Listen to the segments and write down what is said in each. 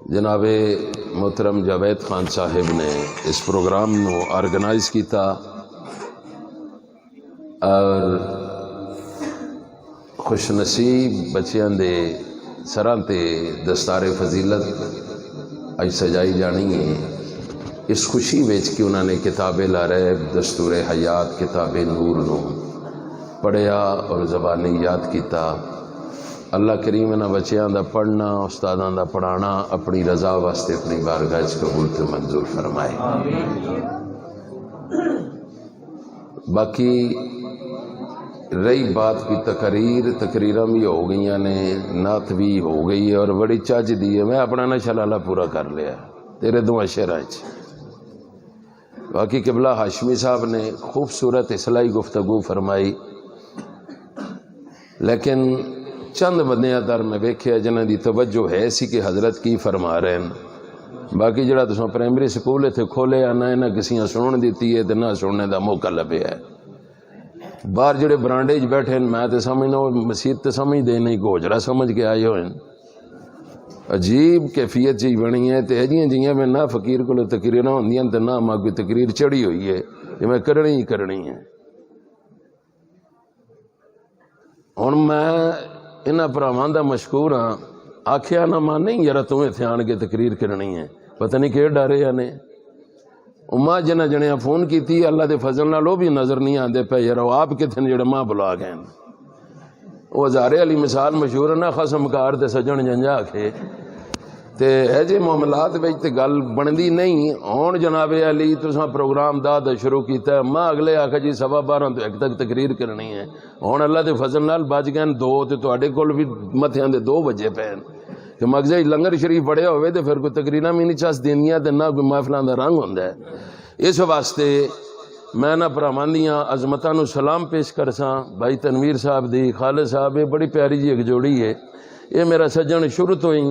جناب محترم جاوید خان صاحب نے اس پروگرام نو آرگنائز کیتا اور خوش نصیب بچیاں دے سراں تے دستار فضیلت اج سجائی جانی ہے اس خوشی وچ کہ انہوں نے کتاب لاریب دستور حیات کتاب نور نو پڑھیا اور زبانی یاد کیتا۔ اللہ کریم انہاں بچیاں دا پڑھنا استاداں دا پڑھانا اپنی رضا واسطے اپنی بارگاہ وچ قبول تے منظور فرمائے۔ باقی رہی بات کی تقریراں بھی ہو گئی نے، نعت بھی ہو گئی ہے اور بڑی چج دی ہے، میں اپنا نشہ لالا پورا کر لیا تیرے دو شعراں وچ۔ باقی قبلہ ہاشمی صاحب نے خوبصورت اصلاحی گفتگو فرمائی، لیکن چند بندیاں در میں ویکھیا جنہاں دی توجہ ہے سی کہ حضرت کی فرما رہے ہیں۔ باقی جڑا تساں پرائمری سکول اتنے کھولے نہ انہاں کسیاں سنن دیتی ہے تے نہ سننے دا موقع لبیا ہے۔ باہر جڑے برانڈے بیٹھے ہیں میں تے سمجھنا مسیت تے سمجھ دے نہیں گوجرا سمجھ کے آئے ہوئے ہیں۔ عجیب کیفیت جی بنی ہے تے جیاں جیاں میں نہ فقیر کو تقریر نہ ہوندیاں تے نہ ماں کوئی تقریر چڑھی ہوئی ہے یہ میں کرنی ہی کرنی ہے۔ ہن میں انہاں پراواں دا مشکور ہاں، آکھیا نہ ماں نہیں یار تو ایتھے آن کے تقریر کرنی ہے، پتہ نہیں کہ ڈرے یا نے ماں جنہ جنیاں فون کیتی اللہ دے فضل نال وہ بھی نظر نہیں آندے پے یار وہ آپ کتنے جڑے ماں بلا گئے وہ ہزارے علی مثال مشہور ہے نا خصم کار تے سجن جنجا آکھے تے اے جے معاملات وچ تے گل بندی نہیں۔ ہن جناب علی تساں پروگرام دا شروع کیتا ہے، ماں اگلے آکھے جی 12:15 تو 1 تک تقریر کرنی ہے۔ ہن اللہ دے فضل نال بج گئے 2 تے تواڈے کول بھی متھیاں دے 2 بجے پے کہ مغزے لنگر شریف پڑھیا ہوئے تے پھر کوئی تقریراں بھی نہیں چس دینیاں تے نہ کوئی محفلاں دا رنگ ہوندا ہے۔ اس واسطے میں نہ پراواں دیاں عظمتاں نو سلام پیش کرساں۔ بھائی تنویر صاحب دی خالد صاحب یہ بڑی پیاری جی ایک جوڑی ہے، یہ میرا سجن شروع تو ہی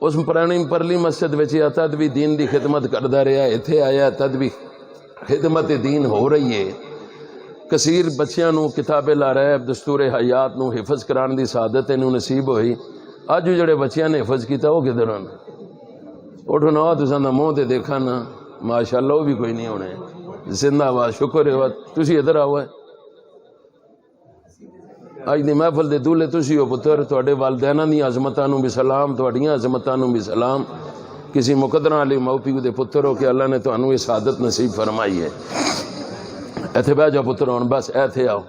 اس پرانی پرلی مسجد وچ تد بھی دین دی خدمت کردا رہا، ایتھے آیا تد بھی خدمت دین ہو رہی ہے۔ کثیر بچیاں نو کتاب لاریب دستور حیات نو حفظ کران دی سعادت انہوں نصیب ہوئی۔ اج جڑے بچیاں نے حفظ کیتا وہ کدھر ہن اٹھو نہ تساں دا منہ تے دیکھا نا ماشاءاللہ وہ بھی کوئی نہیں ہونے زندہ باد شکر ہے تسی ادھر آؤ ہے اج دی محفل دے دولے تسی ہو پتر تواڈے والدیناں دی عظمتاں نو بھی سلام، تواڈیاں عظمتاں نو بھی سلام۔ کسی مقدرہ علی ماؤ پیو دے پتر ہو کہ اللہ نے تانوں یہ سعادت نصیب فرمائی ہے۔ ایتھے بیٹھ جاؤ پتر ہن بس ایتھے آؤ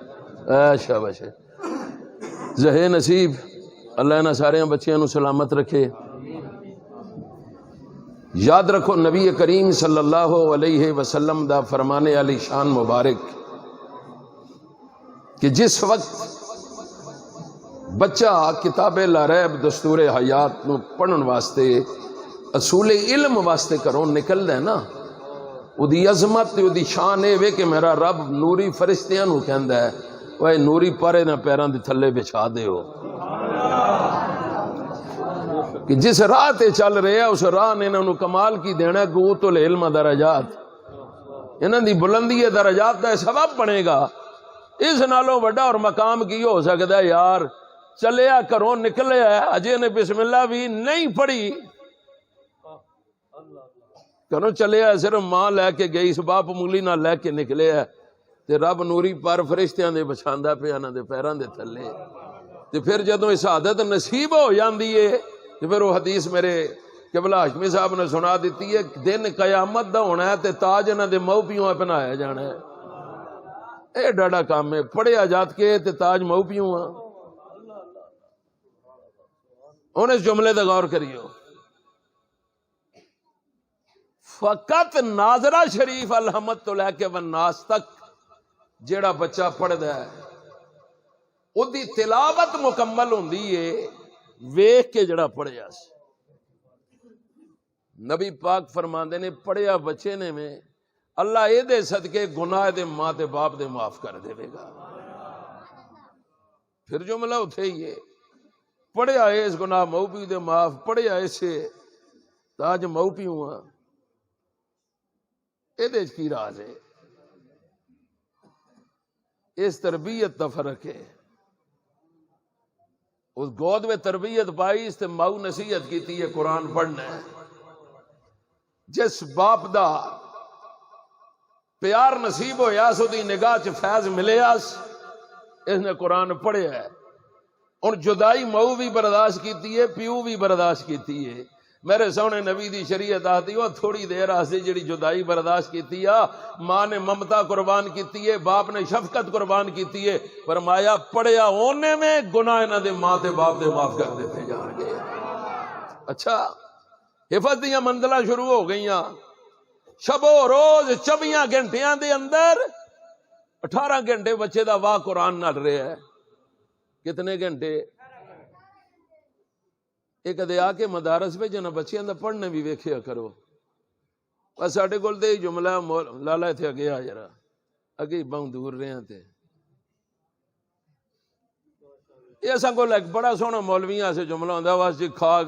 اے شاباش زہے نصیب اللہ انہاں سارے بچیاں نو سلامت رکھے۔ یاد رکھو نبی کریم صلی اللہ علیہ وسلم دا فرمانے علی شان مبارک کہ جس وقت بچہ کتاب لاریب دستور حیات نو پڑھن واسطے اصول علم واسطے کروں نکل دے نا او دی عظمت او دی شان اے وے کہ میرا رب نوری فرشتیاں نو کہندا ہے اوے نوری پارے نہ پیراں دے تھلے بچھا دیو کہ جس راہ تے چل رہے ہیں اس راہ نے انہوں کمال کی دینا کہ اوت العلم درجات انہوں دی بلندی درجات دا سبب بنے گا۔ اس نالوں وڈا اور مقام کی ہو سکتا ہے یار چلیا کروں نکلیا ہے اجے نے بسم اللہ بھی نہیں پڑھی کروں چلیا ہے صرف ماں لے کے گئی اس باپ مگلی نہ لے کے نکلے ہے تے رب نوری پر فرشتیاں دے بچھاندا پیا انہاں دے پیراں دے تھلے تے پھر جدوں اس عادت نصیب ہو جاندی ہے تے پھر وہ حدیث میرے قبلہ ہاشمی صاحب نے سنا دیتی ہے دن قیامت دا ہونا ہے تے تاج انہاں دے مئو پیوں پہنایا جانا ہے۔ اے ڈاڈا کام ہے پڑھیا جات کے تے تاج مئو پیوں ہن اس جملے دا غور کریو فقط ناظرہ شریف الحمد تو لے کے والناس تک جیڑا بچہ پڑھدا ہے او دی تلاوت مکمل ہوندی ہے ویکھ کے جڑا پڑھیا سی۔ نبی پاک فرماندے نے پڑھیا بچے نے میں اللہ اے دے صدقے گناہ دے ماں تے باپ دے معاف کر دے گا۔ پھر جملہ اتھے ہی ہے پڑھیا اس گناہ مئو پیو دے معاف پڑھیا اسے تاج مئو پیوں اے دے کی راز ہے اس تربیت دا فرق ہے۔ اس گود میں تربیت پائی اس تے ماؤ نصیحت کیتی ہے قرآن پڑھنا ہے. جس باپ دا پیار نصیب ہویا سو دی نگاہ چ فیض ملیا اس نے قرآن پڑھیا ہے. اور جدائی مئو بھی برداشت کیتی ہے پیو بھی برداشت کیتی ہے. میرے سونے نبی دی شریعت آتی وہ تھوڑی دیر آسے جڑی جدائی برداشت کیتی ہے ماں نے ممتا قربان کیتی ہے باپ نے شفقت قربان کیتی ہے. فرمایا پڑھیا ہونے میں گناہ انہاں دے ماں تے باپ دے معاف کر دیتے جان گے. اچھا حفظ دیاں منزلہ شروع ہو گئیاں. شب و روز 24 گھنٹیاں دے اندر 18 گھنٹے بچے دا واہ قرآن نال رہا ہے. کتنے گھنٹے؟ ایک کدے آ کے مدارس میں جنا بچیاں دا پڑھنے بھی ویکھیا کرو. بس ساڈے کول تے جملہ لالا اتھے اگے آ جرا اگے بہوں دور رہے تے یہ اساں کول ایک بڑا سونا مولویاں سے جملہ ہوندا واس جی کھا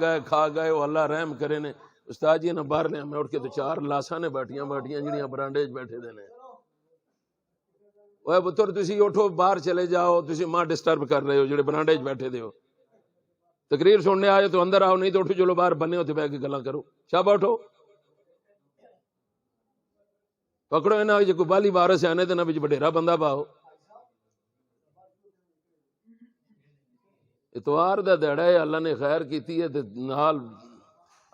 گئے وہ اللہ رحم کرے نے. استاد جی نے باہر لیا میں اٹھ کے تو 4 لاساں نے بیٹھیاں جڑیاں برانڈے وچ بیٹھے دے نے. اوے پتر تسی اٹھو باہر چلے جاؤ تسی ماں ڈسٹرب کر رہے ہو جڑے برانڈے وچ بیٹھے دے ہو. تقریر سننے آئے تو اندر آؤ نہیں تو اٹھو چلو باہر بنے ہوتے بیٹھ کے گلاں کرو. شاباش اٹھو پکڑو انہاں وچ کوئی بالی وارث آنے تے نہ وچ وڈیرا بندہ پاؤ. اتوار دا دیڑا ہے اللہ نے خیر کیتی ہے تے نال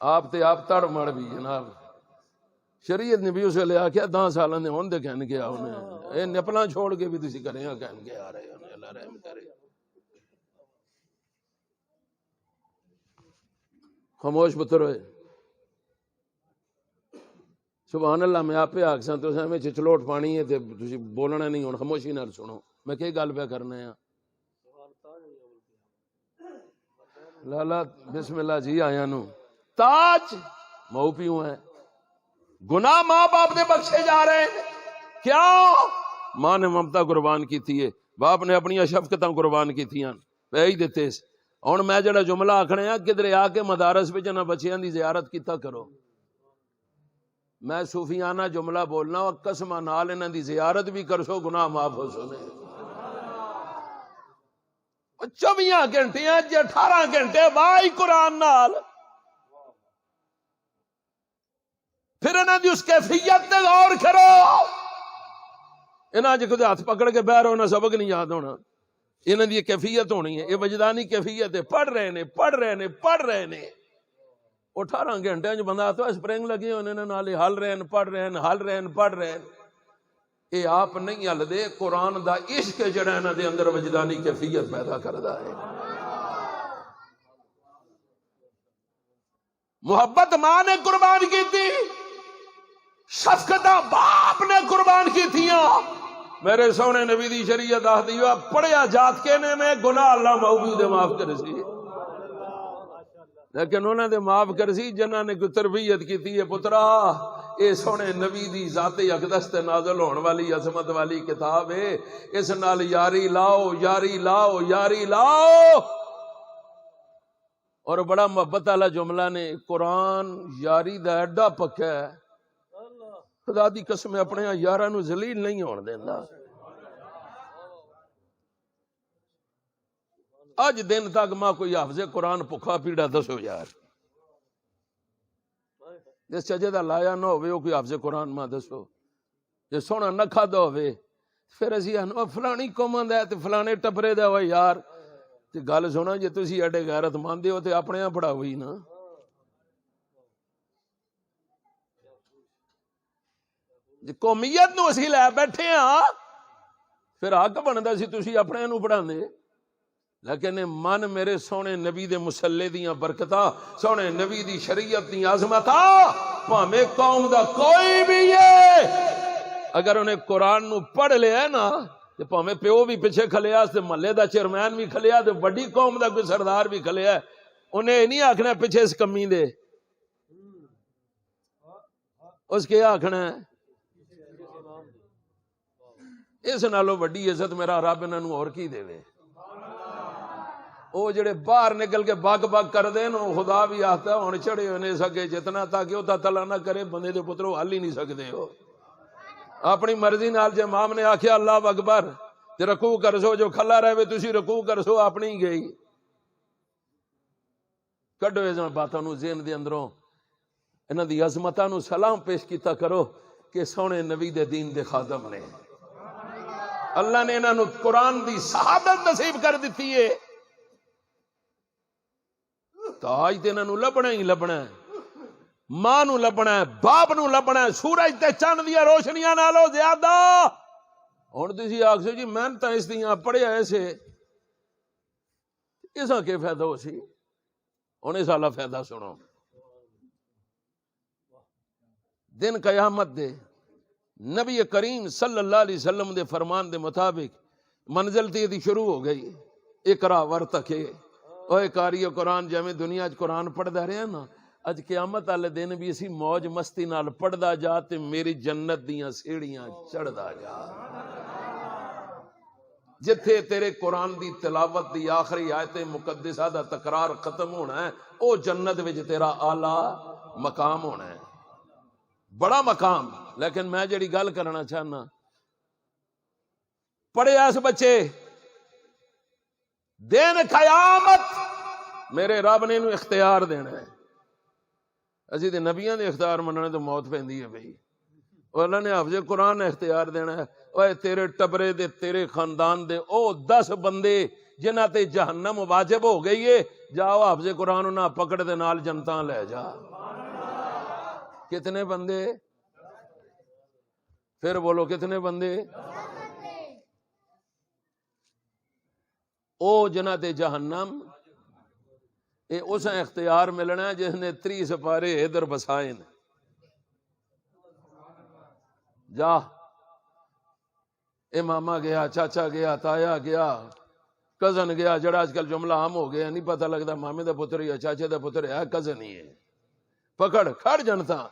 آپ تے آپ تڑ مڑ بھی جناب شریعت نے بھی اسے لے آکھیا 10 سالاں نے ہون دے کہن کے آؤ نے اے نپلاں چھوڑ کے بھی تسی کرے ہاں کہن کے آ رہے ہو اللہ رحم کرے. خاموش پتر ہوئے سبحان اللہ. میں آپ پہ آکساں تو میں چچلوٹ پانی ہے تے تسی بولنا نہیں ہون خاموشی نال سنو میں کئی گل پہ کرنے ہاں. لالا بسم اللہ جی آیا نو تاج مئو پیوں ہے. گناہ ماں باپ نے بخشے جا رہے ہیں. کیا ماں نے ممتا قربان کی تھی باپ نے اپنی شفقتاں قربان کی تھیاں پہ ہی دیتے. ہن میں جڑا جملہ آکھنے آ کدھر آ کے مدارس وچ نہ بچیاں دی زیارت کیتا کرو. میں صوفیانہ جملہ بولنا اور قسم نال انہاں دی زیارت بھی کرسو گناہ معاف ہو سنے. 24 گھنٹیاں 18 گھنٹے واہی قرآن نال پھر انہاں دی اس کیفیت تے غور کرو. انہاں جے ہاتھ پکڑ کے بہ رہو نہ سبق نہیں یاد ہونا. انہاں دی کیفیت ہونی ہے. یہ وجدانی کیفیت ہے. پڑھ رہے نے 18 گھنٹے بندہ تو اسپرنگ لگے ہونے نال ہل رہے ہیں پڑھ رہے ہیں. یہ آپ نہیں ہل دے. قرآن دا عشق جڑا انہاں دے اندر وجدانی کیفیت پیدا کردا ہے. محبت ماں نے قربان کی تھی شفقتاں باپ نے قربان کی تھیاں. میرے سونے نبی دی شریعت آخدی ہے پڑھیا جات کے نے میں گناہ اللہ محبوب دے معاف کر سی. لیکن انہوں نے معاف کر سی جنہاں نے کوئی تربیت کی تھی. پترا اے سونے نبی دی ذات اقدس تے نازل ہون والی عظمت والی کتاب ہے. اس نال یاری لاؤ. اور بڑا محبت والا جملہ نے قرآن یاری دا ایڈا پکا ہے خدا دی قسم اپنے یاراں نو ذلیل نہیں ہون دیندا. اج دن تک ماں کوئی حافظ قرآن بھکھا پیڑا دسو یار جس چجے دا لایا نہ ہوئے وہ کوئی حافظ قرآن ماں دسو. جے سونا نہ کھادا ہوئے پھر اسی آنو فلانی قوم دا ہے تے فلانے ٹبرے دا ہوئے یار. تے گل سونا جے تسی ایڈے غیرت ماندے ہو تے اپنے پڑھا ہوئی نا. جے قومیت نو اسی لے بیٹھے ہاں پھر حق بندا سی تسی اپنے نو پڑھاندے. لیکن من میرے سونے نبی دے مسلے دیاں برکتاں سونے نبی دی شریعت دی عظمتاں بھاویں قوم دا کوئی بھی ہے اگر انہیں قرآن نو پڑھ لیا نا تے بھاویں پیو بھی پیچھے کھلیا تے محلے دا چیئرمین بھی کھلیا تے بڑی قوم دا کوئی سردار بھی کھلیا انہیں نہیں آکھنا پیچھے اس کمی دے اس کے آکھنا ہے اس نالوں وڈی عزت میرا رب انہاں نو اور کی دے وے. وہ جڑے باہر نکل کے باغ کر دیں خدا بھی آتا ہوں چڑھے ہونے سکے جتنا تاکہ وہ تلا نہ کرے بندے دے پترو حل ہی نہیں سکتے ہو اپنی مرضی نال. جے امام نے آخیا اللہ اکبر تے رکوع کر سو جو کھلا رہے تسی رکوع کر سو اپنی گئی کڈو اس باتوں نو ذہن دے اندروں، انہاں دی عظمتاں نو سلام پیش کیتا کرو کہ سونے نبی دے دین دے خادم نے، اللہ نے انہاں نو قرآن دی شہادت نصیب کر دیتی ہے، تاج تے انہاں نو لبنا ہی لبنا ہے، ماں نو لبنا ہے، باپ نو لبنا ہے، سورج تے چند دیا روشنیاں نالوں زیادہ۔ ہن تسی آکھو جی میں تاں اس دیاں پڑھیا ایسے، اساں کے فائدہ ہو سی؟ ہن اس والا فائدہ سنو، دن قیامت دے نبی کریم صلی اللہ علیہ وسلم دے فرمان دے مطابق منزل تے دی شروع ہو گئی، اقرا ورتقے، اوے قاری قرآن جویں دنیا چ قرآن پڑھدا رہیا نا، اج قیامت والے دن بھی اسی موج مستی نال پڑھدا جا تے میری جنت دیاں سیڑھیاں چڑھدا جا، جتھے تیرے قرآن دی تلاوت دی آخری آیت مقدسہ دا تکرار ختم ہونا ہے، او جنت وچ تیرا اعلی مقام ہونا ہے، بڑا مقام۔ لیکن میں جڑی گل کرنا چاہنا، پڑھے اس بچے، دن قیامت میرے رب نے انہوں اختیار دینا ہے، اسی تے نبیاں دے اختیار مننے تو موت پیندی ہے بھئی، اور اللہ نے حافظ قرآن نے اختیار دینا ہے، اوے تیرے ٹبرے دے تیرے خاندان دے او 10 بندے جنہاں تے جہنم واجب ہو گئی ہے، جاؤ حافظ قرآن انہاں پکڑ دے نال جنتاں لے جا۔ کتنے بندے؟ پھر بولو کتنے بندے؟ او جنہ تے جہنم، اے اس اختیار ملنا ہے جس نے 30 سپارے ادھر بسائے، جا اے ماما گیا، چاچا گیا، تایا گیا، کزن گیا، جڑا آج کل جملہ عام ہو گیا، نہیں پتہ لگتا مامے دا پتر یا چاچے دا پتر ہے، کزن ہی ہے، پکڑ کھڑ جنتا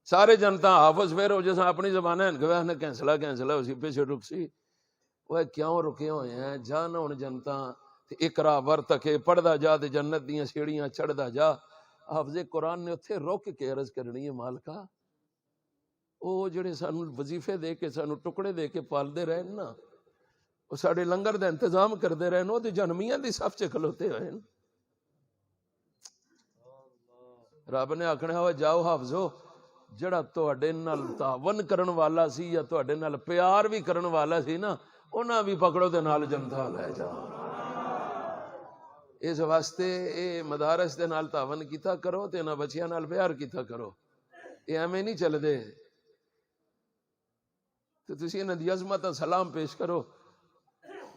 سارے جنتا حافظ پھر ہو جیسا اپنی زبان ہے گواہ نے کینسلا اسی پیچھے رک سی، وہ کیوں رکے ہوئے ہیں؟ جانا ہن جنتا اقرا ورتقے پڑھدا جا تے جنت دیاں سیڑھیاں چڑھدا جا۔ حافظ قرآن نے اتھے روک کے عرض کرنی ہے، مالکا او جڑے سانو وظیفے دے کے سانو ٹکڑے دے کے پالدے رہے نا، وہ ساڈے لنگر دا انتظام کردے رہے نا، تے جہنمیاں دی صف چ کھلوتے ہوئے، رب نے آکھنا ہوا جاؤ حافظو، جڑا تواڈے نال تعاون کرن والا سی یا تواڈے نال پیار بھی کرن والا سی نا، انہاں بھی پکڑو تے نال جنتا لے جا۔ اس واسطے اے مدارس دے نال تعاون کیتا کرو تے انہاں بچیاں نال پیار کیتا کرو، اے ایویں نہیں چل دے، تے تسی انہاں دی عظمت دا سلام پیش کرو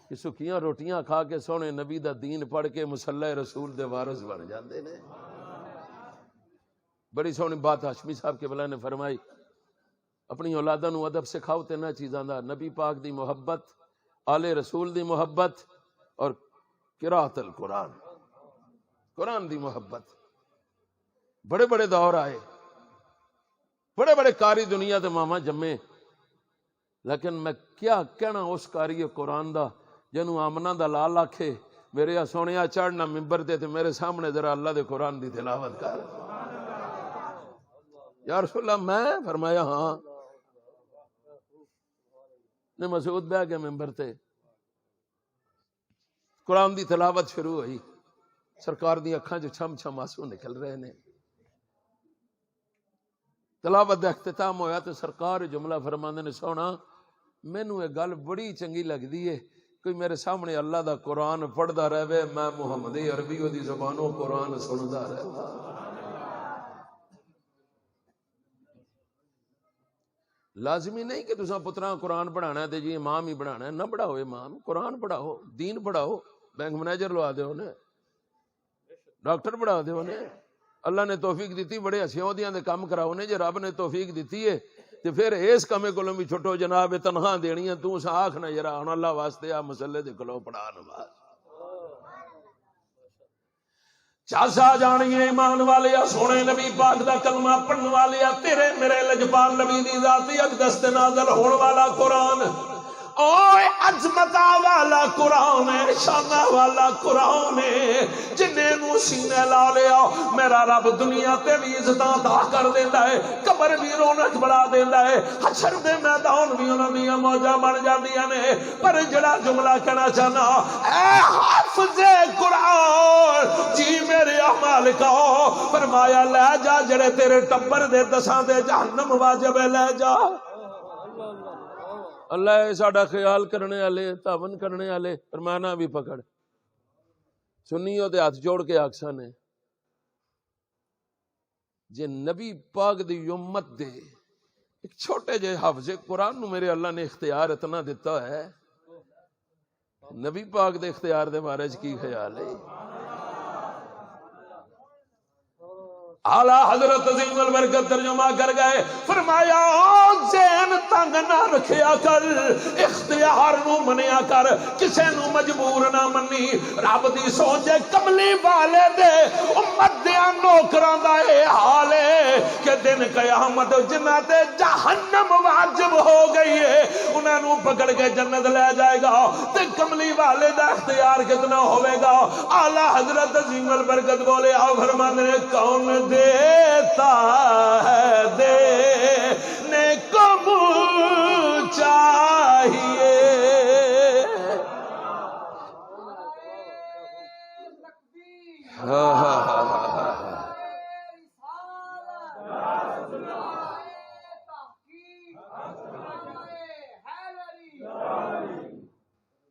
کہ سکیاں روٹیاں کھا کے سونے نبی دا دین پڑھ کے مصلی رسول دے وارث بن جاندے نے۔ بڑی سونی بات ہاشمی صاحب کے بلا نے فرمائی، اپنی اولاداں نو ادب سکھاؤ تے نہ چیزاں دا، نبی پاک دی محبت، آل رسول دی محبت اور قراءت القرآن، قرآن دی محبت۔ بڑے بڑے دور آئے، بڑے بڑے قاری دنیا تے ماما جمے، لیکن میں کیا کہنا اس قاری قرآن دا جنوں آمنہ دا لال آکھے میرے سونیا چڑھنا ممبر تے تے میرے سامنے ذرا اللہ دے قرآن دی تلاوت کر، یا رسول اللہ میں فرمایا ہاں، نے مسعود بہ کے ممبر تے قرآن دی تلاوت شروع ہوئی، سرکار دی اکھاں جو چھم چھم آنسو نکل رہے نے، تلاوت دا اختتام ہویا تو سرکار جملہ فرماندے نے، سونا مینوں یہ گل بڑی چنگی لگدی ہے، کوئی میرے سامنے اللہ دا قرآن پڑھدا رہے، میں محمد عربی دی زبانوں قرآن سندا رہا۔ لازمی نہیں کہ تساں پتراں قرآن پڑھانا ہے تے جی امام ہی بنانا ہے، نہ پڑھاؤ امام، قرآن پڑھاؤ، دین پڑھاؤ، بینک منیجر لوا دے انہیں، ڈاکٹر پڑھا دے انہیں، اللہ نے توفیق دیتی بڑے ہسیوں دیاں دے کام کراؤ نے، جے رب نے توفیق دیتی ہے تے پھر اس کمے کولوں بھی چھٹو جناب تنہا دینی ہے، تو سا آکھ نہ یرا ہن اللہ واسطے آ مسلے دے کلو پڑھا نماز۔ چاسا جانیے ایمان والے سونے نبی پاک دا کلمہ پڑھن والے تیرے میرے لجپال نبی دی ذاتی اقدس تے نازل ہون والا قرآن، اوے عظمت والا قرآن ہے، شان والا قرآن ہے، جنہیں مینوں سینے لا لیا میرا رب دنیا تے بھی عزتاں عطا کر دیندا ہے قبر بھی رونق بڑھا دیندا ہے حشر دے میدان بھی انہاں دیاں موجاں بن جاندیاں نے پر جڑا جملہ کہنا چاہنا اے حافظ قرآن جی میرے مالکا فرمایا لے جا جڑے تیرے ٹبر دے دساں دے جہنم واجب ہے لے جا اللہ ساڈا خیال کرنے والے تعاون کرنے والے فرمانا بھی پکڑ سنیو دے ہاتھ جوڑ کے آکساں نے جے نبی پاک دی امت دے ایک چھوٹے جے حافظ قرآن نو میرے اللہ نے اختیار اتنا دیتا ہے نبی پاک دے اختیار دے بارے چ کی خیال ہے اعلیٰ حضرت عظیم البرکت ترجمہ کر گئے فرمایا ذہن تنگ نہ رکھیا کر اختیار نو منیا کر کسے نو مجبور نہ منی رب دی سوچے کملی والے دے امت دیاں نوکراں دا اے حال ہے کہ دن قیامت جنہاں تے جہنم واجب ہو گئی ہے انہاں نو پکڑ کے جنت لے جائے گا تے کملی والے دا اختیار کتنا ہوئے گا اعلیٰ حضرت عظیم البرکت بولے آؤ فرمانے نے کون دیتا ہے دینے کو منہ چاہیے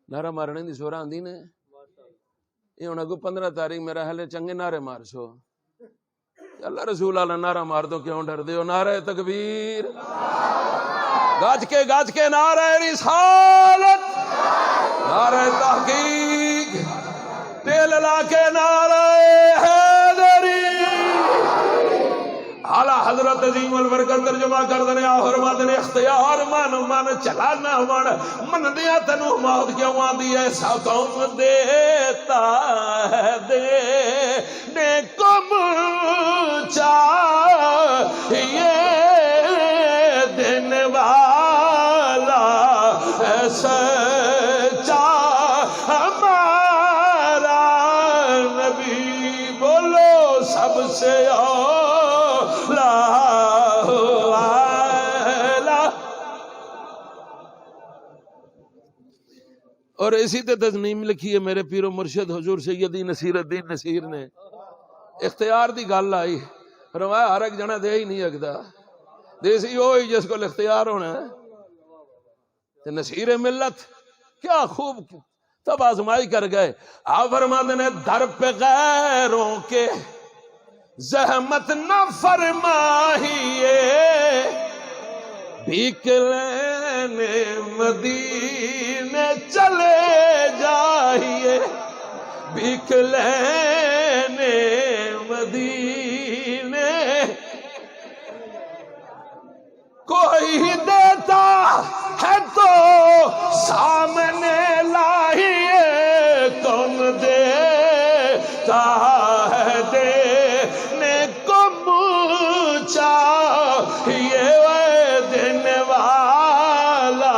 نعرہ مارنے دی سورہ آندی نے یہ ہونا کو 15 تاریخ میرا حلے چنگے نعرے مار سو اللہ رسول اللہ نعرہ مار دو کیوں ڈر دے ہو نعرہ تکبیر گاج کے نعرہ رسالت نعرہ تحقیق تیل لا کے نعرہ حیدری اعلیٰ حضرت عظیم البرکت ترجمہ کر دنے فرماتے دینے اختیار من چلانا من دیا تنو موت کیوں آندی ایسا کون دیتا ہے دینے کو چاہیے دن والا سچا ہمارا نبی بولو سب سے اولا اور اسی تے تضنیم لکھی ہے میرے پیر و مرشد حضور سیدی نصیر الدین نصیر نے اختیار دی گل آئی فرمایا ہر ایک جنا دے ہی نہیں اگدا دیسی ہوئی جس کو اختیار ہونا ہے تے نصیر ملت کیا خوب تب آزمائی کر گئے آپ فرماتے نے در پہ غیروں کے زحمت نہ فرمائیے بھیک لینے مدینے چلے جائیے بھیک لینے مدینے کوئی دیتا ہے تو سامنے لائیے کون دیتا ہے دینے کو منہ چاہیے دن والا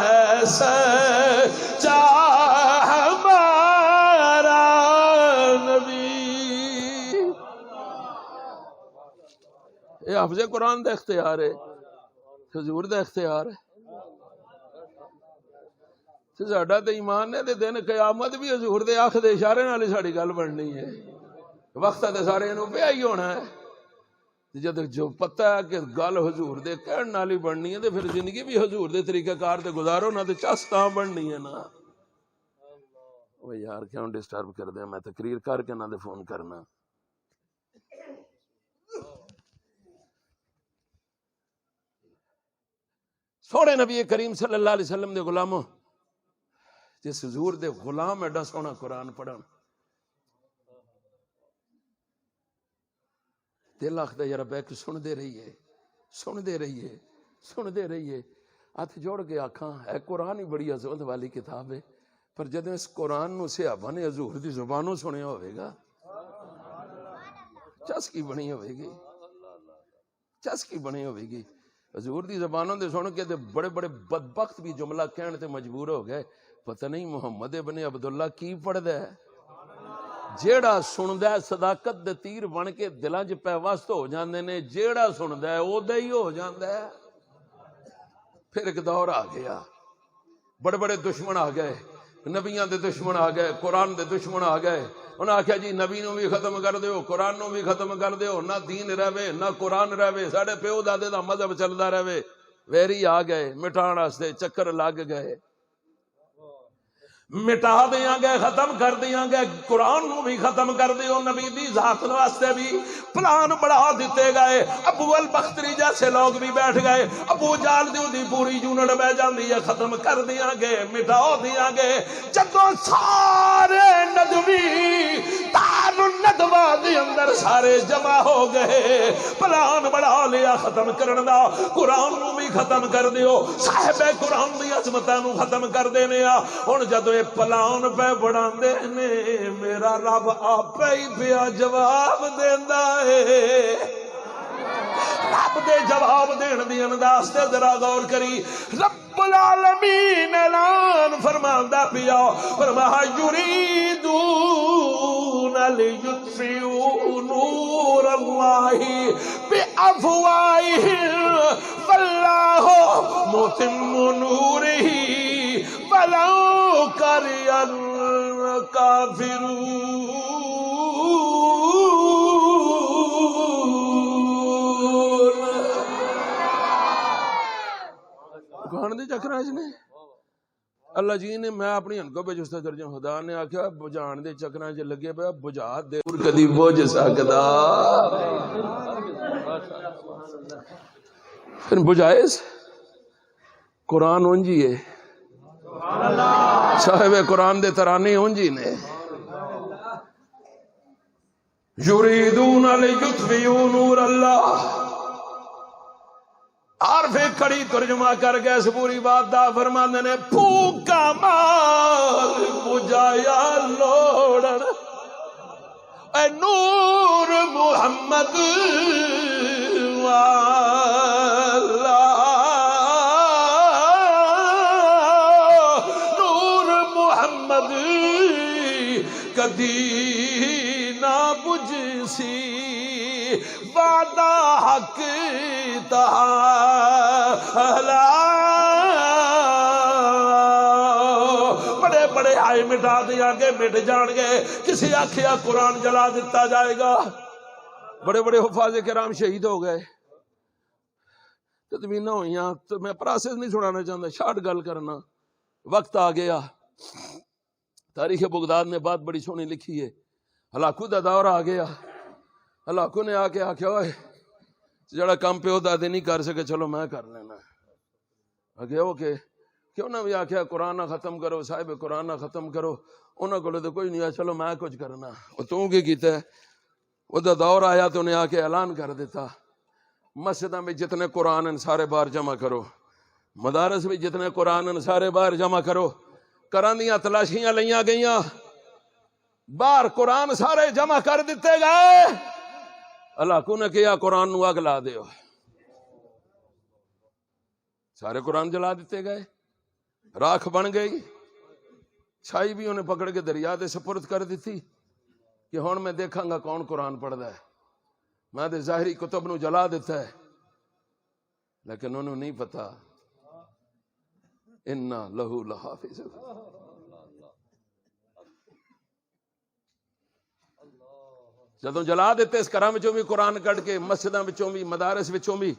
ہے سچا ہمارا نبی یہ حفظ قرآن دا اختیار ہے حضور دا اختیار ہے ساڈا تے ایمان ہے تے دن قیامت بھی حضور دے آنکھ دے اشارے نال ساڈی گل بننی ہے وقت تے سارے نوں پیا ہی ہونا ہے جد جو پتہ ہے کہ گل حضور دے کہن نال ہی بننی ہے تے پھر زندگی بھی حضور دے طریقہ کار تے گزارو نہ تے چس تاں بننی ہے نا او یار کیوں ڈسٹرب کر دے میں تقریر کر کے نہ تے فون کرنا سونے نبی کریم صلی اللہ علیہ وسلم دے غلاموں جس حضور دے غلام ایڈا سونا قرآن پڑھن دل آخدا یار بیک سن دے رہیے ہاتھ جوڑ کے آکھاں اے قرآن ہی بڑی عظمت والی کتاب ہے پر جب اس قرآن نو صحابہ نے حضور دی زبانوں سنیا ہوئے گا چس کی بنی ہوئے گی حضور دی زبانوں دے سن کے بڑے بڑے بدبخت بھی جملہ کہنے تے مجبور ہو گئے پتہ نہیں محمد ابن عبداللہ کی پڑھ دے جیڑا سندا ہے صداقت دے تیر بن کے دلاں 'چ پیوست ہو جاندے نے، جیڑا سندا ہے اودا ہی ہو جاندا ہے۔ پھر ایک دور آ گیا، بڑے بڑے دشمن آ گئے، نبیاں دے دشمن آ گئے، قرآن دے دشمن آ گئے۔ انہاں آکھیا جی نبی نو بھی ختم کر دیو، قرآن نو بھی ختم کر دیو، نہ دین رہے نہ قرآن رہے، ساڈے پیو دادے دا مذہب چلدا رہے۔ ویری آ گئے مٹان واسطے، چکر لگ گئے، مٹا دیاں گے، ختم کر دیاں گے، قرآن نو بھی ختم کر دیو، نبی دی ذات واسطے بھی پلان بڑھا دیتے گئے۔ ابو البختری جیسے لوگ بھی بیٹھ گئے، ابو جال دی پوری یونٹ بہ جاندی ہے، ختم کر دیاں گے، مٹا دیاں گے۔ جدوں سارے ندوی دار الندوہ دے اندر سارے جمع ہو گئے، پلان بڑھا لیا ختم کرن دا، قرآن نو بھی ختم کر دیو، صاحب قرآن دی عظمتاں نو ختم کر دینے آ۔ ہن جدوں پلان پہ بڑھاندے نے، میرا رب آپ ہی پیا جواب دیندا ہے۔ رب دے جواب دین دی انداز تے ذرا غور کری۔ رب العالمین اعلان فرماندا پیا، فرمایا یریدون لیطفئوا نور اللہ بافواہہم واللہ متم نورہ ولو کرہ الکافرون۔ کہان دے چکراں نے اللہ جی نے، میں اپنی ہنکو پہ جستا درجہ خدا نے آکھیا بجھان دے چکراں چ لگے پیا، بجھا دے کدی بوجھ سکدا، پھر بجھائے قرآن اونجی ہے، صاحب قرآن دے ترانے اونجی نے۔ یریدون لیطفئوا نور اللہ، عارف کھڑی ترجمہ کر گئے اس پوری بات دا، فرماندے نے پھوکا مال بجایا لوڑن، اے نور محمد والا، نور محمد کدی نہ بجھ سی، وعدہ حق تعالی، بڑے بڑے آئے مٹا دیا گے، مٹ جان گے۔ کسی آکھیا قرآن جلا دیتا جائے گا، بڑے بڑے حفاظ کرام شہید ہو گئے، تدوینہ ہوئیاں، تو میں پراسس نہیں سنانا چاہتا، شارٹ گل کرنا، وقت آ گیا۔ تاریخ بغداد نے بات بڑی سونی لکھی ہے، ہلاکو دا دور آ گیا، ہلاکو نے آ کے آکھیا ہوئے جڑا کام پیو دادے نہیں کر سکے چلو میں کر لینا، آگے وہ کہ کیوں نہ بھی آکھیا قرآن نہ ختم کرو، صاحب قرآن نہ ختم کرو، انہوں کو تو کوئی نہیں ہے، چلو میں کچھ کرنا۔ وہ تو کی کیتا ہے، وہ دا دور آیا تو انہیں آ کے اعلان کر دیتا، مسجدوں میں جتنے قرآن ہیں سارے باہر جمع کرو، مدارس میں جتنے قرآن ہیں سارے باہر جمع کرو۔ کران دیاں تلاشیاں لئیاں گئیاں، باہر قرآن سارے جمع کر دیتے گئے۔ اللہ کو نے کیا قرآن نو اگ لا دیو، سارے قرآن جلا دیتے گئے، راکھ بن گئی، چھائی بھی انہیں پکڑ کے دریا دے سپرد کر دیتی کہ ہون میں دیکھاں گا کون قرآن پڑھ دا ہے، میں دے ظاہری کتب نو جلا دیتا ہے، لیکن انہوں نہیں پتا اِنَّا لَهُ لَحَافِظٌ۔ جدوں جلا دیتے اس گھراں وچوں بھی قرآن کٹ کے، مسجداں وچوں بھی، مدارس وچوں بھی،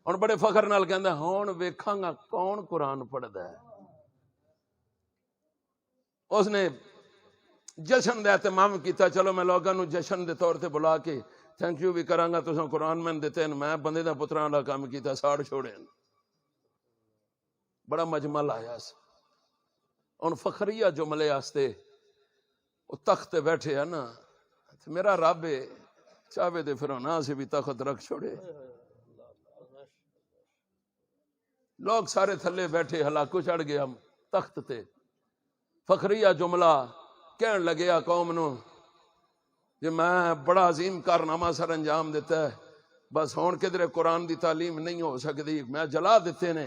ہن بڑے فخر نال کہندا ہن ویکھاں گا کون قرآن پڑھدا ہے۔ اس نے جشن دا اہتمام کیتا، چلو میں لوگاں نو جشن دے طور تے بلا کے تھینک یو بھی کراں گا، تساں قرآن میں دتے، میں بندے دا پتراں دا کام کیتا، ساڑ چھوڑے، بڑا مجمل آیا سی۔ ان فخریہ جملے آستے وہ تخت بیٹھے ہے نا، میرا رب چاہے دے فرعون سے بھی تخت رکھ چھوڑے، لوگ سارے تھلے بیٹھے، ہلاکو چڑھ گیا تخت تے، فخریہ جملہ کہن لگیا قوم نو کہ میں بڑا عظیم کارنامہ سر انجام دیتا ہے، بس ہون کدھر قرآن دی تعلیم نہیں ہو سکتی، میں جلا دیتے نے۔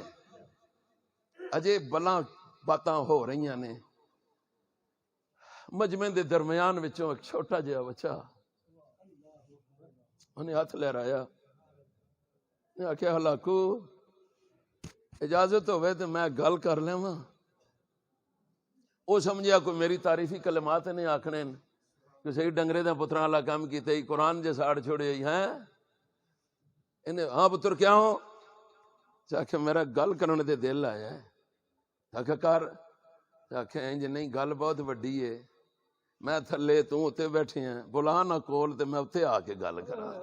اجے بلاں باتاں ہو رہی نے، مجمع دے درمیان وچوں ایک چھوٹا جہا بچہ انہیں ہاتھ لہرایا، میں آخیا ہلاکو اجازت ہوئے تو میں گل کر لواں؟ وہ سمجھیا کوئی میری تعریفی کلمات نے آکھنے کہ صحیح ڈنگرے دے پتراں والا کام کیتے ہی قرآن جے ساڑ چھوڑے ہی ہیں انہیں ہاں پتر کیا ہو؟ آخیا میرا گل کرنے دے دل آیا ہے۔ آخیا کر؟ آخیا انج نہیں، گل بہت وڈی ہے، میں تھلے تو اتنے بیٹھے ہیں، بلا نہ کول تے میں اتنے آ کے گل کراں،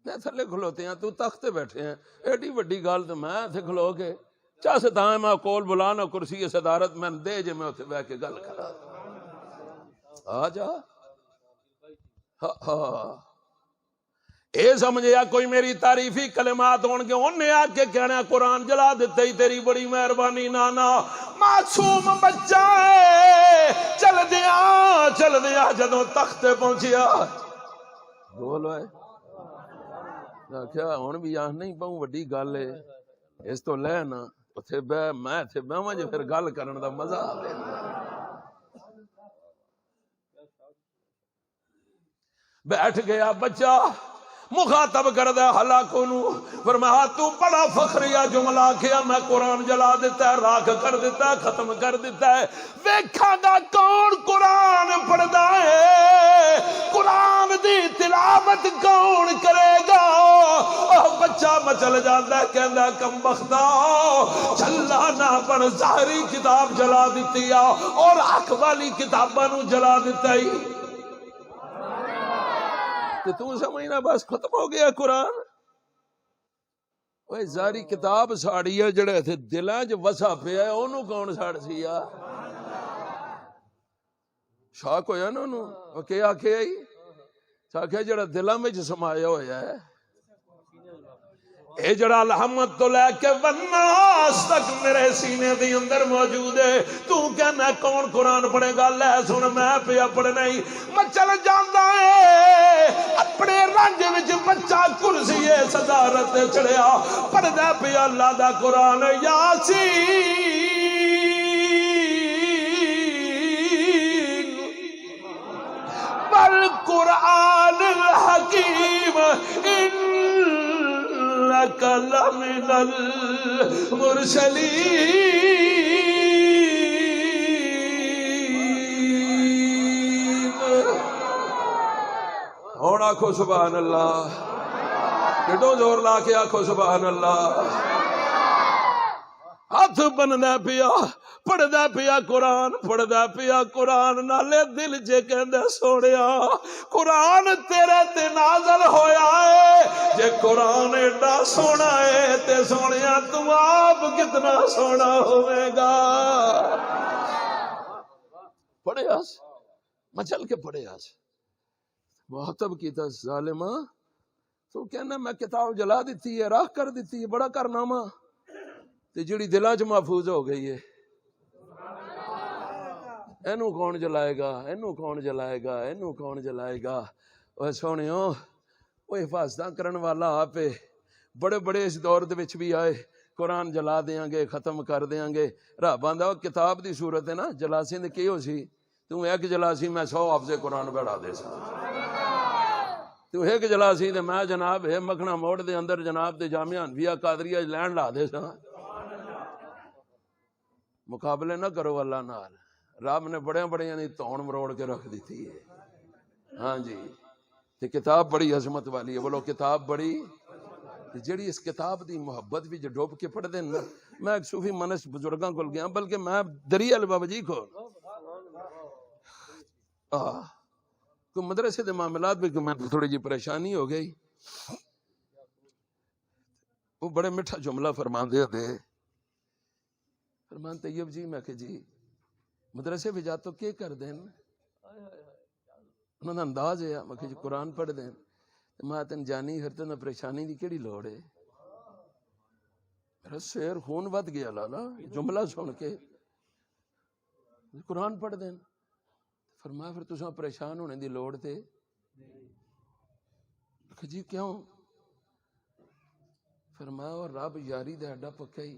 میں تھلے کھلوتے ہیں تو تخت تے بیٹھے ہیں، ایڈی وڈی گل تو میں اتنے کھلو کے چا ستاں میں کول بلا نہ کرسی صدارت میں دے جے میں اتنے بہ کے گل کراں، آ جا۔ ہاں اے سمجھیا کوئی میری تعریفی کلمات ہون گے انہیں آ کے کہنا قرآن جلا دیتے ہی تیری بڑی مہربانی، نانا معصوم بچہ ہے، چل دیا جدوں تخت پہنچیا بولو کیا ہن بھی آہ نہیں پاؤں وڈی گل ہے اس تو لے نا اتھے بہ میں اتھے بہواں جے پھر گل کرن دا مزہ آوے۔ بیٹھ گیا بچہ مخاطب کردہ ہلاکو نو، فرمایا تو بڑا فخریہ جملہ کیا میں قرآن جلا دیتا ہے، راکھ کر دیتا ہے، ختم کر دیتا ہے، ویکھاں گا کون قرآن پڑھدا ہے، قرآن دی تلاوت کون کرے گا؟ بچہ مچل جاتا ہے کہندا کم بختا چلا نہ پڑھ، ظاہری کتاب جلا دیتی ہے اور حق والی کتاباں نو جلا دیتا ہی کہ تو سمجھنا بس ختم ہو گیا قرآن۔ اوے ظاہری کتاب ساڑی ہے جڑے تھے دلاں چ وسا پیا ہے اونوں کون ساڑ سی آ؟ شاک ہویا نا انہوں وہ کیا آکھیا ہی آکھیا جڑا دلاں وچ سمایا ہویا ہے اے جڑا الحمد تو لے کے والناس تک میرے سینے دی اندر موجود ہے، تو کہنا کون قرآن پڑھے گا؟ لے سن میں پیا پڑھنا ہی میں چل جاندا ہے اپنے رنج وچ بچہ کرسی صدارت چڑھیا پڑھدا پیا اللہ دا قرآن یاسین والقرآن الحکیم انک لمن المرسلین۔ ہون آکھو سبحان اللہ، کڈو زور لا کے آکھو سبحان اللہ۔ ہاتھ بندا پیا پڑھدا پیا قرآن، پڑھدا پیا قرآن، نالے دل چ کہندا سونیا قرآن تیرے تے نازل ہویا ہے، جے قرآن ایڈا سونا ہے تے سونیا تو آپ کتنا سونا ہوئے گا۔ پڑھے آس مچل کے پڑھے آس محتب کیتا ظالمہ تو کہنا میں کتاب جلا دیتی ہے، راہ کر دیتی ہے، بڑا کارنامہ تے جڑی دلاں چ محفوظ ہو گئی ہے اینو کون جلائے گا، اینو کون جلائے گا، اینو کون جلائے گا؟ اوے سونیو وہ حفاظتاں کرن والا آپ بڑے بڑے اس دور دے وچ بھی آئے قرآن جلا دیاں گے، ختم کر دیاں گے، رب آندا کتاب دی صورت ہے نا جلاسی تے کی ہو سی تو ایک جلاسی میں 100 حافظ قرآن بڑھا دے سا، تو ایک جلاسی تے میں جناب ہے مکھنا موڑ دے اندر جناب دے جامعہ انبیاء قادریہ لینڈ لا دے سا۔ مقابلے نہ کرو اللہ نال، رب نے بڑے بڑے یعنی تون مروڑ کے رکھ دیتی ہے۔ ہاں جی تے کتاب بڑی عظمت والی ہے، بولو کتاب بڑی، جڑی اس کتاب دی محبت بھی جو ڈوب کے پڑھ دین نا۔ میں ایک صوفی منس بزرگاں کول گیا بلکہ میں دریا بابا جی کو کوئی مدرسے دے معاملات بھی میں تھوڑی جی پریشانی ہو گئی، وہ بڑے میٹھا جملہ فرماندے تھے، فرمان طیب جی میں کہ جی مدرسے بھی جا تو کیا کر دیں انہوں نے انداز ہے میں کہ جی قرآن پڑھ دیں میں تن جانی ہر تن پریشانی دی کیڑی لوڑ ہے؟ میرا سیر خون ود گیا لالا جملہ سن کے، قرآن پڑھ دیں فرمایا پھر تساں پریشان ہونے دی لوڑ تے کہ جی کیوں؟ فرمایا اور رب یاری دے اڈا پکا ہی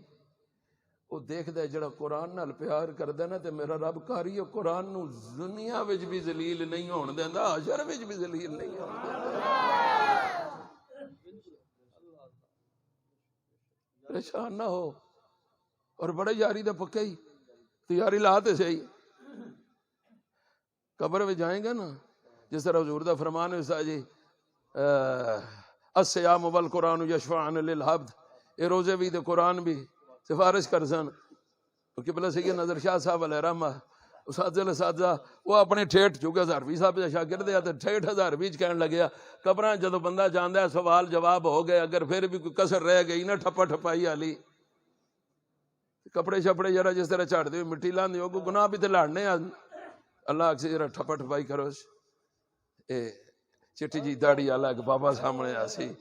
وہ دیکھتا ہے جڑا قرآن نال پیار کردا نا تے میرا رب کاری قرآن نو دنیا وچ بھی ذلیل نہیں ہون دیندا، حشر وچ بھی ذلیل نہیں ہون دیندا۔ پریشان نہ ہو، اور بڑے یاری دا پکا ہی تیاری لا تے صحیح، قبر میں جائیں گے نا جس طرح حضور دا فرمان ہے جی الصیام والقرآن یشفعان للعبد، اے روزے بھی تے قرآن بھی سفارش کر سن۔ قبلہ سید نظر شاہ صاحب علیہ رحمہ اساتذہ وہ اپنے ٹھیٹھ چونکہ 1000 صاحب دا شاگرد ہے تے ٹھیٹھ 1000 کہن لگیا قبراں جدو بندہ جاندا ہے سوال جواب ہو گئے، اگر پھر بھی کوئی کسر رہ گئی نا ٹھپا ٹھپائی والی، کپڑے شپڑے ذرا جس طرح جھاڑ دے مٹی لاندے ہو کوئی گناہ بھی تے لاڑنے اللہ اکسی ذرا ٹھپا ٹھپائی کرو۔ اے چٹی جی داڑھی والا ایک بابا سامنے آسی،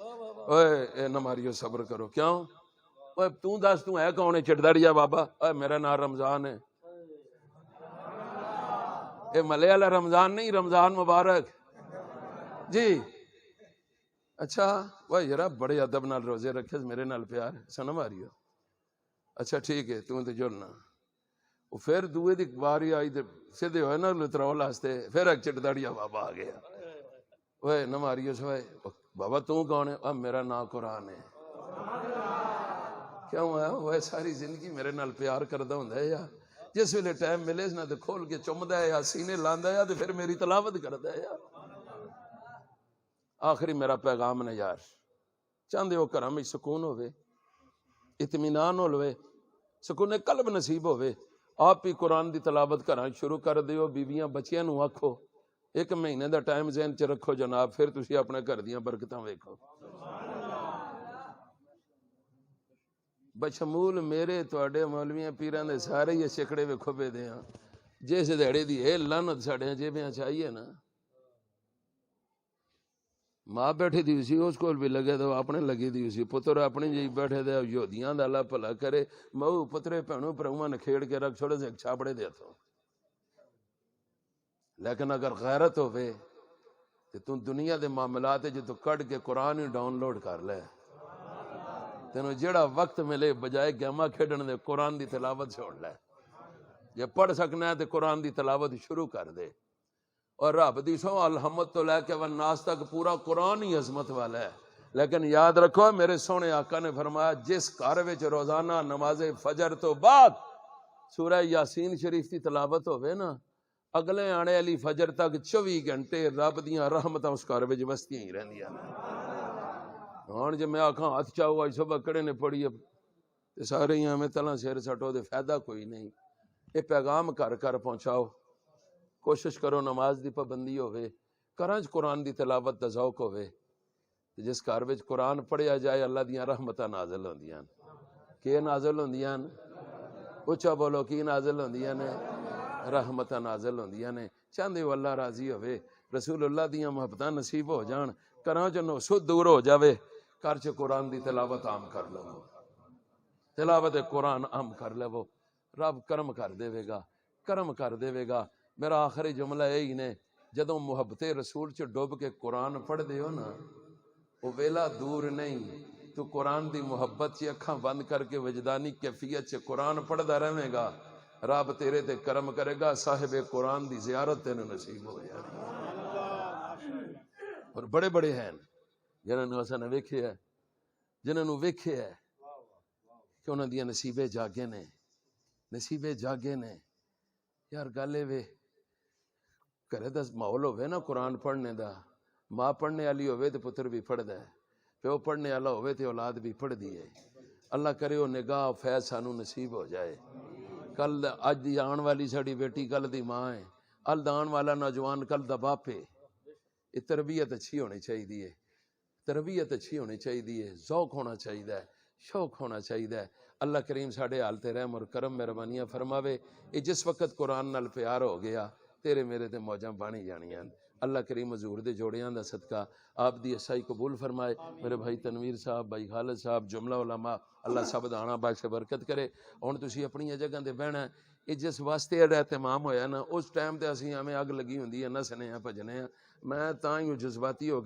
اوئے اے نہ ماریو صبر کرو، کیوں اوئے تو دس تو ہے کون ہے چٹ داڑھیا بابا؟ اوئے میرا نام رمضان ہے، اے ملے والا رمضان نہیں، رمضان مبارک جی۔ اچھا وہ یار بڑے ادب نال روزے رکھے میرے نال پیار سنم ماریو، اچھا ٹھیک ہے تو تے جڑنا۔ وہ پھر دوے دی باری آئی تے سیدھے ہوئے نا لترول واسطے، پھر ایک چٹ داڑھیا بابا آ گیا، اوئے نہ ماریو سوائے بابا تو کون ہے؟ اب میرا نام قرآن ہے۔ کیوں ہے وہ ساری زندگی میرے نال پیار کردا ہوندا ہے، یا جس ویلے ٹائم ملے نہ تے کھول کے چمدا ہے یا سینے لاندا ہے تے پھر میری تلاوت کردا ہے۔ آخری میرا پیغام نے یار چاہندے ہو گھراں وچ سکون ہوے، اطمینان ہوے، سکون قلب نصیب ہوے، آپ ہی قرآن دی تلاوت گھراں شروع کر دیو، بیویاں بچیاں نو آکھو 1 مہینے دا ٹائم ذہن چ رکھو جناب، پھر تسی اپنے گھر دیاں برکتاں ویکھو۔ بشمول میرے تواڈے مولویاں پیراں دے سارے ہی چکڑے ویکھو پے دے ہاں، جس دیہڑے دی اے لعنت ساڈے جیبیاں چاہیے نا، ماں بیٹھی دی سی اس کول بھی لگے تو اپنے لگی دی سی، پتر اپنی جی بیٹھے دے یہودیاں دا اللہ بھلا کرے، مئو پترے بھینوں پراواں نے کھیڑ کے رکھ چھوڑے سے چھاپڑے دے ہتھوں۔ لیکن اگر غیرت ہوے تے تو دنیا دے معاملات جدوں کڈ کے قرآن ہی ڈاؤن لوڈ کر لے، تینوں جیڑا وقت ملے بجائے گیما کھیڈن دے قرآن دی تلاوت چھوڑ لے، جے پڑھ سکنا ہے تے قرآن دی تلاوت شروع کر دے۔ اور رب دی سو الحمد تو لے کے والناس تک پورا قرآن ہی عظمت والا ہے، لیکن یاد رکھو میرے سونے آقا نے فرمایا جس گھر وچ روزانہ نماز فجر تو بعد سورہ یاسین شریف دی تلاوت ہوے نا، اگلے آنے والی فجر تک 24 گھنٹے رب دیاں رحمتاں اس گھر وچ وستیاں ہی رہندیاں نے۔ ہن جے میں آکھاں ہاتھ چاہو اج صبح کڑے نے پڑھی تے سارے ہی ہمیں تلاں سر سٹو دے فائدہ کوئی نہیں۔ یہ پیغام گھر گھر پہنچاؤ، کوشش کرو نماز دی پابندی ہوے، گھراں وچ قرآن دی تلاوت دا ذوق ہوے، جس گھر وچ قرآن پڑھیا جائے اللہ دیاں رحمتاں نازل ہوندیاں۔ کہ نازل ہوندیاں؟ اچھا بولو کی نازل ہوندیاں نے؟ رحمتاں نازل ہوندیاں نے۔ چاہندے ہو اللہ راضی ہوے، رسول اللہ دیاں محبتاں نصیب ہو جان، گھراں چوں سود دور ہو جاوے، گھر چ قرآن دی تلاوت عام کر لو، تلاوت قرآن عام کر لو، رب کرم کر دے گا، کرم کر دے گا۔ میرا آخری جملہ یہی نے، جدوں محبت رسول چ ڈوب کے قرآن پڑھ دے ہو نا، وہ ویلا دور نہیں، تو قرآن دی محبت چ اکھاں بند کر کے وجدانی کیفیت چ قرآن پڑھدا رہے گا، رب تیرے تے کرم کرے گا، صاحب قرآن دی زیارت تینوں نصیب ہو جائے۔ اور بڑے بڑے ہیں جنہاں نوں اساں نے ویکھیا ہے، جنہاں نوں ویکھیا ہے کہ انہاں دیاں نصیبے جاگے نے، نصیبے جاگے نے۔ یار گل اے وے گھرے دا ماحول ہوے نا قرآن پڑھنے دا، ماں پڑھنے والی ہوے تے پتر بھی پڑھدا ہے، پیو پڑھنے والا ہوے تے اولاد بھی پڑھدی ہے۔ اللہ کرے وہ نگاہ فیض سانوں نصیب ہو جائے۔ کل اج دی آن والی ساڈی بیٹی کل دی ماں ہے، ال دا آن والا نوجوان کل دا باپ ہے۔ یہ تربیت اچھی ہونی چاہیے، تربیت اچھی ہونی چاہیے، ذوق ہونا چاہیے، شوق ہونا چاہیے۔ اللہ کریم ساڈے حال تے رحم اور کرم مہربانیاں فرماوے۔ یہ جس وقت قرآن نال پیار ہو گیا تیرے میرے تے موجاں بانی جانیاں۔ اللہ کریم حضور دے جوڑیاں دا صدقہ آپ دی عیسائی قبول فرمائے۔ میرے بھائی تنویر صاحب، بھائی خالد صاحب، جملہ علماء، اللہ سب دانا بخش برکت کرے۔ ہن تسی اپنی جگہ تے بہنا، یہ جس واسطے اہتمام ہویا نا، اس ٹائم تے اسی ہمیں اگ لگی ہوندی ہے، نسنے ہیں بھجنے ہیں، میں تاں ہی جذباتی ہو